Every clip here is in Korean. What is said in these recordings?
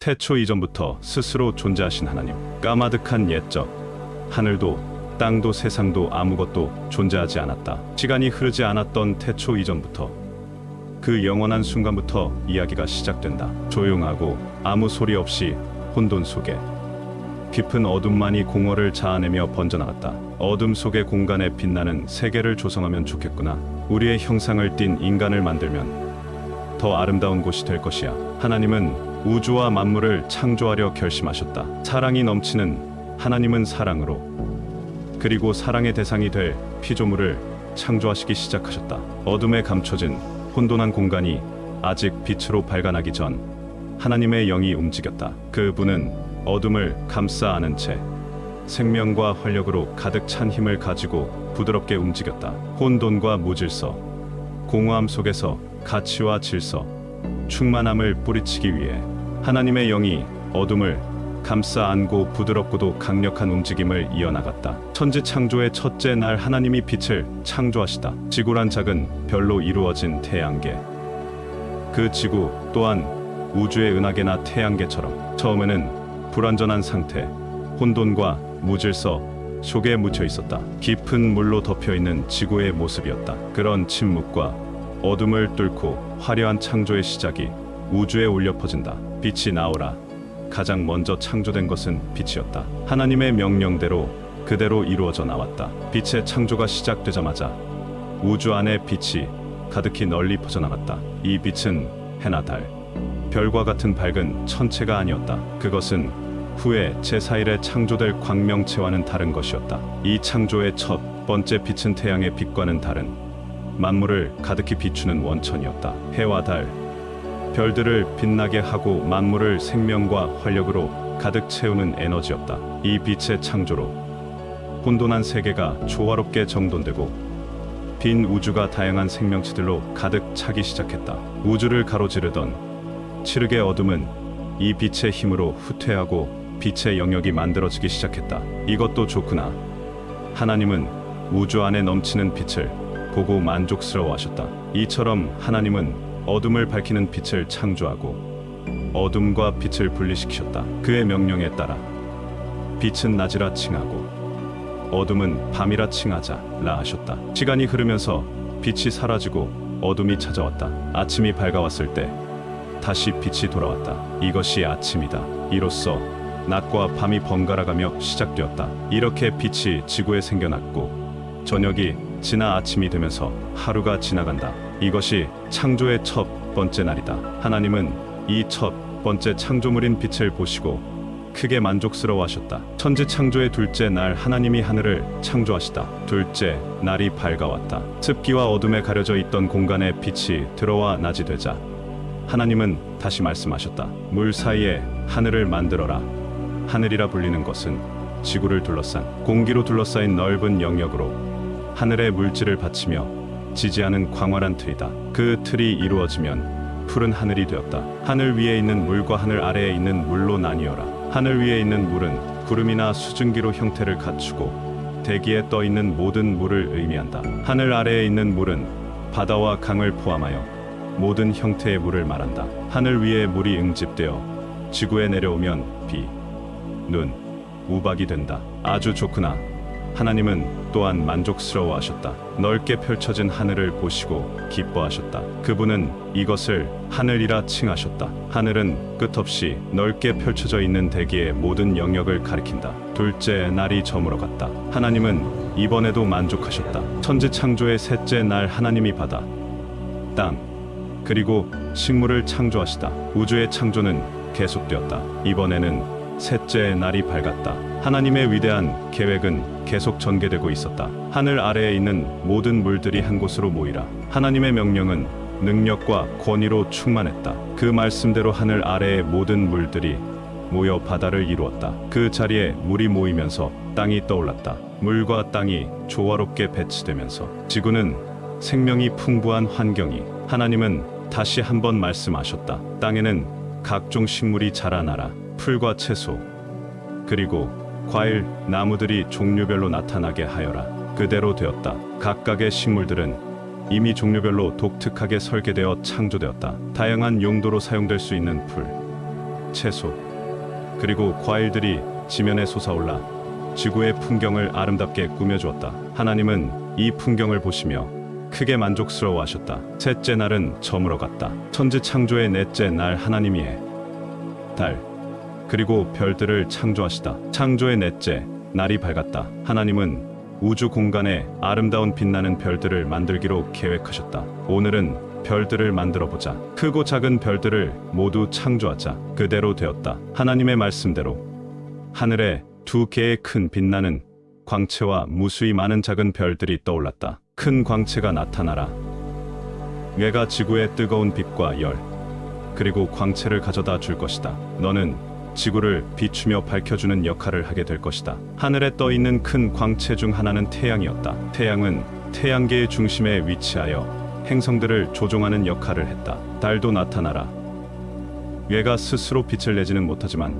태초 이전부터 스스로 존재하신 하나님, 까마득한 옛적, 하늘도 땅도 세상도 아무것도 존재하지 않았다. 시간이 흐르지 않았던 태초 이전부터, 그 영원한 순간부터 이야기가 시작된다. 조용하고 아무 소리 없이 혼돈 속에 깊은 어둠만이 공허를 자아내며 번져나갔다. 어둠 속의 공간에 빛나는 세계를 조성하면 좋겠구나. 우리의 형상을 띤 인간을 만들면 더 아름다운 곳이 될 것이야. 하나님은 우주와 만물을 창조하려 결심하셨다. 사랑이 넘치는 하나님은 사랑으로, 그리고 사랑의 대상이 될 피조물을 창조하시기 시작하셨다. 어둠에 감춰진 혼돈한 공간이 아직 빛으로 발간하기 전 하나님의 영이 움직였다. 그분은 어둠을 감싸 안은 채 생명과 활력으로 가득 찬 힘을 가지고 부드럽게 움직였다. 혼돈과 무질서, 공허함 속에서 가치와 질서, 충만함을 뿌리치기 위해 하나님의 영이 어둠을 감싸 안고 부드럽고도 강력한 움직임을 이어나갔다. 천지 창조의 첫째 날 하나님이 빛을 창조하시다. 지구란 작은 별로 이루어진 태양계, 그 지구 또한 우주의 은하계나 태양계처럼 처음에는 불완전한 상태, 혼돈과 무질서 속에 묻혀 있었다. 깊은 물로 덮여 있는 지구의 모습이었다. 그런 침묵과 어둠을 뚫고 화려한 창조의 시작이 우주에 울려 퍼진다. 빛이 나오라. 가장 먼저 창조된 것은 빛이었다. 하나님의 명령대로 그대로 이루어져 나왔다. 빛의 창조가 시작되자마자 우주 안에 빛이 가득히 널리 퍼져나갔다. 이 빛은 해나 달, 별과 같은 밝은 천체가 아니었다. 그것은 후에 제4일에 창조될 광명체와는 다른 것이었다. 이 창조의 첫 번째 빛은 태양의 빛과는 다른 만물을 가득히 비추는 원천이었다. 해와 달, 별들을 빛나게 하고 만물을 생명과 활력으로 가득 채우는 에너지였다. 이 빛의 창조로 혼돈한 세계가 조화롭게 정돈되고 빈 우주가 다양한 생명체들로 가득 차기 시작했다. 우주를 가로지르던 칠흑의 어둠은 이 빛의 힘으로 후퇴하고 빛의 영역이 만들어지기 시작했다. 이것도 좋구나. 하나님은 우주 안에 넘치는 빛을 보고 만족스러워하셨다. 이처럼 하나님은 어둠을 밝히는 빛을 창조하고 어둠과 빛을 분리시키셨다. 그의 명령에 따라 빛은 낮이라 칭하고 어둠은 밤이라 칭하자라 하셨다. 시간이 흐르면서 빛이 사라지고 어둠이 찾아왔다. 아침이 밝아왔을 때 다시 빛이 돌아왔다. 이것이 아침이다. 이로써 낮과 밤이 번갈아가며 시작되었다. 이렇게 빛이 지구에 생겨났고 저녁이 지나 아침이 되면서 하루가 지나간다. 이것이 창조의 첫 번째 날이다. 하나님은 이 첫 번째 창조물인 빛을 보시고 크게 만족스러워하셨다. 천지 창조의 둘째 날 하나님이 하늘을 창조하시다. 둘째 날이 밝아왔다. 습기와 어둠에 가려져 있던 공간에 빛이 들어와 낮이 되자 하나님은 다시 말씀하셨다. 물 사이에 하늘을 만들어라. 하늘이라 불리는 것은 지구를 둘러싼 공기로 둘러싸인 넓은 영역으로 하늘의 물질을 받치며 지지하는 광활한 틀이다. 그 틀이 이루어지면 푸른 하늘이 되었다. 하늘 위에 있는 물과 하늘 아래에 있는 물로 나뉘어라. 하늘 위에 있는 물은 구름이나 수증기로 형태를 갖추고 대기에 떠 있는 모든 물을 의미한다. 하늘 아래에 있는 물은 바다와 강을 포함하여 모든 형태의 물을 말한다. 하늘 위에 물이 응집되어 지구에 내려오면 비, 눈, 우박이 된다. 아주 좋구나. 하나님은 또한 만족스러워하셨다. 넓게 펼쳐진 하늘을 보시고 기뻐하셨다. 그분은 이것을 하늘이라 칭하셨다. 하늘은 끝없이 넓게 펼쳐져 있는 대기의 모든 영역을 가리킨다. 둘째 날이 저물어갔다. 하나님은 이번에도 만족하셨다. 천지 창조의 셋째 날 하나님이 바다, 땅, 그리고 식물을 창조하시다. 우주의 창조는 계속되었다. 이번에는 셋째 날이 밝았다. 하나님의 위대한 계획은 계속 전개되고 있었다. 하늘 아래에 있는 모든 물들이 한 곳으로 모이라. 하나님의 명령은 능력과 권위로 충만했다. 그 말씀대로 하늘 아래의 모든 물들이 모여 바다를 이루었다. 그 자리에 물이 모이면서 땅이 떠올랐다. 물과 땅이 조화롭게 배치되면서 지구는 생명이 풍부한 환경이. 하나님은 다시 한번 말씀하셨다. 땅에는 각종 식물이 자라나라. 풀과 채소, 그리고 과일, 나무들이 종류별로 나타나게 하여라. 그대로 되었다. 각각의 식물들은 이미 종류별로 독특하게 설계되어 창조되었다. 다양한 용도로 사용될 수 있는 풀, 채소, 그리고 과일들이 지면에 솟아올라 지구의 풍경을 아름답게 꾸며주었다. 하나님은 이 풍경을 보시며 크게 만족스러워하셨다. 셋째 날은 저물어 갔다. 천지 창조의 넷째 날 하나님이 해, 달, 그리고 별들을 창조하시다. 창조의 넷째 날이 밝았다. 하나님은 우주 공간에 아름다운 빛나는 별들을 만들기로 계획하셨다. 오늘은 별들을 만들어 보자. 크고 작은 별들을 모두 창조하자. 그대로 되었다. 하나님의 말씀대로 하늘에 두 개의 큰 빛나는 광채와 무수히 많은 작은 별들이 떠올랐다. 큰 광채가 나타나라. 얘가 지구의 뜨거운 빛과 열, 그리고 광채를 가져다 줄 것이다. 너는 지구를 비추며 밝혀주는 역할을 하게 될 것이다. 하늘에 떠 있는 큰 광채 중 하나는 태양이었다. 태양은 태양계의 중심에 위치하여 행성들을 조종하는 역할을 했다. 달도 나타나라. 얘가 스스로 빛을 내지는 못하지만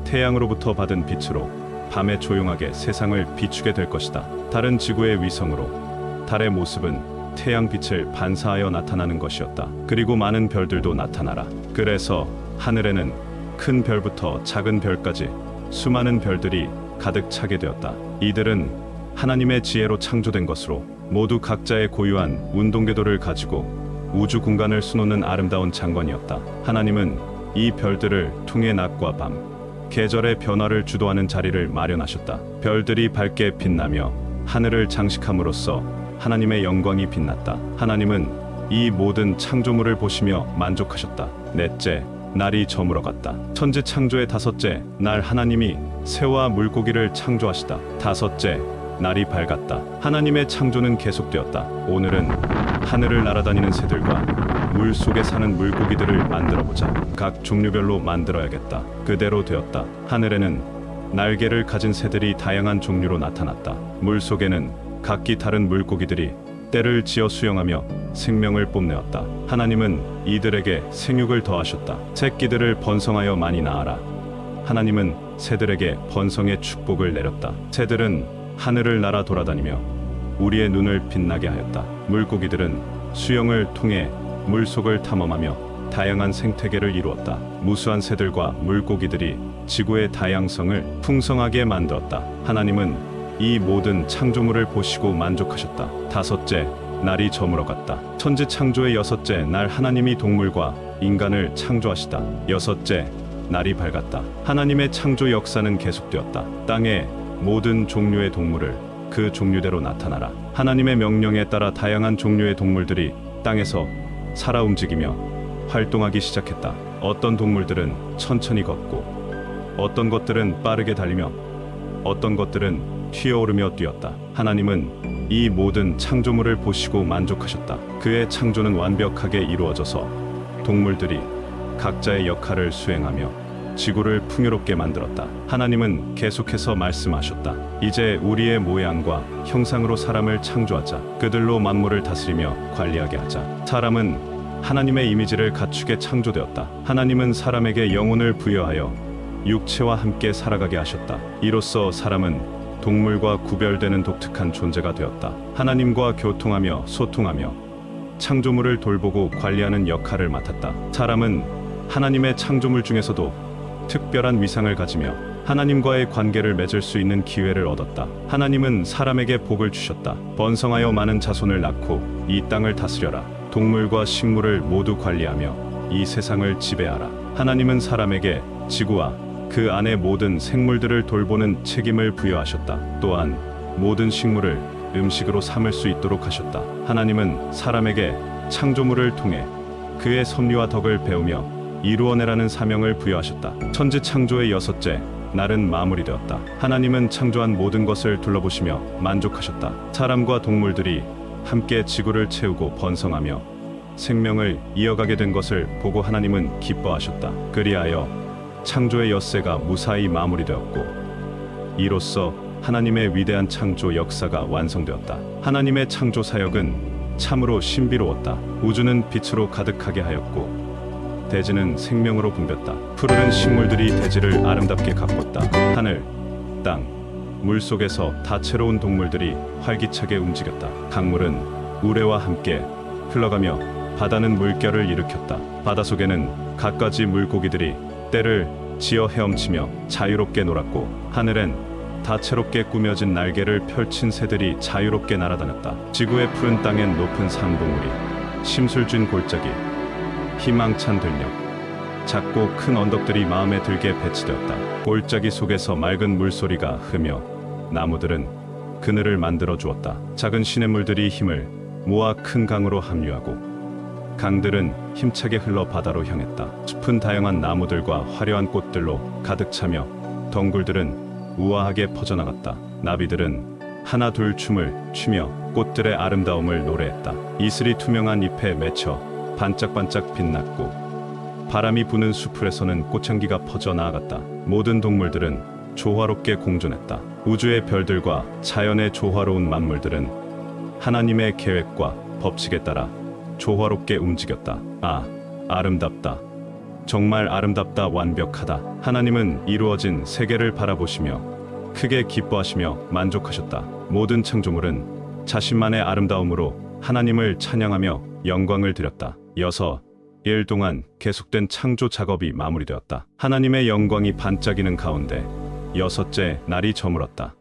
태양으로부터 받은 빛으로 밤에 조용하게 세상을 비추게 될 것이다. 달은 지구의 위성으로 달의 모습은 태양 빛을 반사하여 나타나는 것이었다. 그리고 많은 별들도 나타나라. 그래서 하늘에는 큰 별부터 작은 별까지 수많은 별들이 가득 차게 되었다. 이들은 하나님의 지혜로 창조된 것으로 모두 각자의 고유한 운동궤도를 가지고 우주 공간을 수놓는 아름다운 장관이었다. 하나님은 이 별들을 통해 낮과 밤, 계절의 변화를 주도하는 자리를 마련하셨다. 별들이 밝게 빛나며 하늘을 장식함으로써 하나님의 영광이 빛났다. 하나님은 이 모든 창조물을 보시며 만족하셨다. 넷째 날이 저물어 갔다. 천지 창조의 다섯째 날 하나님이 새와 물고기를 창조하시다. 다섯째 날이 밝았다. 하나님의 창조는 계속되었다. 오늘은 하늘을 날아다니는 새들과 물 속에 사는 물고기들을 만들어보자. 각 종류별로 만들어야겠다. 그대로 되었다. 하늘에는 날개를 가진 새들이 다양한 종류로 나타났다. 물 속에는 각기 다른 물고기들이 떼를 지어 수영하며 생명을 뽐내었다. 하나님은 이들에게 생육을 더하셨다. 새끼들을 번성하여 많이 낳아라. 하나님은 새들에게 번성의 축복을 내렸다. 새들은 하늘을 날아 돌아다니며 우리의 눈을 빛나게 하였다. 물고기들은 수영을 통해 물속을 탐험하며 다양한 생태계를 이루었다. 무수한 새들과 물고기들이 지구의 다양성을 풍성하게 만들었다. 하나님은 이 모든 창조물을 보시고 만족하셨다. 다섯째 날이 저물어 갔다. 천지 창조의 여섯째 날 하나님이 동물과 인간을 창조하시다. 여섯째 날이 밝았다. 하나님의 창조 역사는 계속되었다. 땅의 모든 종류의 동물을 그 종류대로 나타나라. 하나님의 명령에 따라 다양한 종류의 동물들이 땅에서 살아 움직이며 활동하기 시작했다. 어떤 동물들은 천천히 걷고, 어떤 것들은 빠르게 달리며, 어떤 것들은 튀어오르며 뛰었다. 하나님은 이 모든 창조물을 보시고 만족하셨다. 그의 창조는 완벽하게 이루어져서 동물들이 각자의 역할을 수행하며 지구를 풍요롭게 만들었다. 하나님은 계속해서 말씀하셨다. 이제 우리의 모양과 형상으로 사람을 창조하자. 그들로 만물을 다스리며 관리하게 하자. 사람은 하나님의 이미지를 갖추게 창조되었다. 하나님은 사람에게 영혼을 부여하여 육체와 함께 살아가게 하셨다. 이로써 사람은 동물과 구별되는 독특한 존재가 되었다. 하나님과 교통하며 소통하며 창조물을 돌보고 관리하는 역할을 맡았다. 사람은 하나님의 창조물 중에서도 특별한 위상을 가지며 하나님과의 관계를 맺을 수 있는 기회를 얻었다. 하나님은 사람에게 복을 주셨다. 번성하여 많은 자손을 낳고 이 땅을 다스려라. 동물과 식물을 모두 관리하며 이 세상을 지배하라. 하나님은 사람에게 지구와 그 안의 모든 생물들을 돌보는 책임을 부여하셨다. 또한 모든 식물을 음식으로 삼을 수 있도록 하셨다. 하나님은 사람에게 창조물을 통해 그의 섭리와 덕을 배우며 이루어내라는 사명을 부여하셨다. 천지 창조의 여섯째 날은 마무리되었다. 하나님은 창조한 모든 것을 둘러보시며 만족하셨다. 사람과 동물들이 함께 지구를 채우고 번성하며 생명을 이어가게 된 것을 보고 하나님은 기뻐하셨다. 그리하여 창조의 엿새가 무사히 마무리되었고 이로써 하나님의 위대한 창조 역사가 완성되었다. 하나님의 창조 사역은 참으로 신비로웠다. 우주는 빛으로 가득하게 하였고 대지는 생명으로 붐볐다. 푸르른 식물들이 대지를 아름답게 가꿨다. 하늘, 땅, 물 속에서 다채로운 동물들이 활기차게 움직였다. 강물은 우레와 함께 흘러가며 바다는 물결을 일으켰다. 바닷속에는 갖가지 물고기들이 때를 지어 헤엄치며 자유롭게 놀았고 하늘엔 다채롭게 꾸며진 날개를 펼친 새들이 자유롭게 날아다녔다. 지구의 푸른 땅엔 높은 상봉우리, 심술진 골짜기, 희망찬 들녘, 작고 큰 언덕들이 마음에 들게 배치되었다. 골짜기 속에서 맑은 물소리가 흐르며 나무들은 그늘을 만들어 주었다. 작은 시냇물들이 힘을 모아 큰 강으로 합류하고 강들은 힘차게 흘러 바다로 향했다. 숲은 다양한 나무들과 화려한 꽃들로 가득 차며 덩굴들은 우아하게 퍼져나갔다. 나비들은 하나 둘 춤을 추며 꽃들의 아름다움을 노래했다. 이슬이 투명한 잎에 맺혀 반짝반짝 빛났고 바람이 부는 수풀에서는 꽃향기가 퍼져 나아갔다. 모든 동물들은 조화롭게 공존했다. 우주의 별들과 자연의 조화로운 만물들은 하나님의 계획과 법칙에 따라 조화롭게 움직였다. 아름답다. 정말 아름답다. 완벽하다. 하나님은 이루어진 세계를 바라보시며 크게 기뻐하시며 만족하셨다. 모든 창조물은 자신만의 아름다움으로 하나님을 찬양하며 영광을 드렸다. 6일 동안 계속된 창조 작업이 마무리되었다. 하나님의 영광이 반짝이는 가운데 6째 날이 저물었다.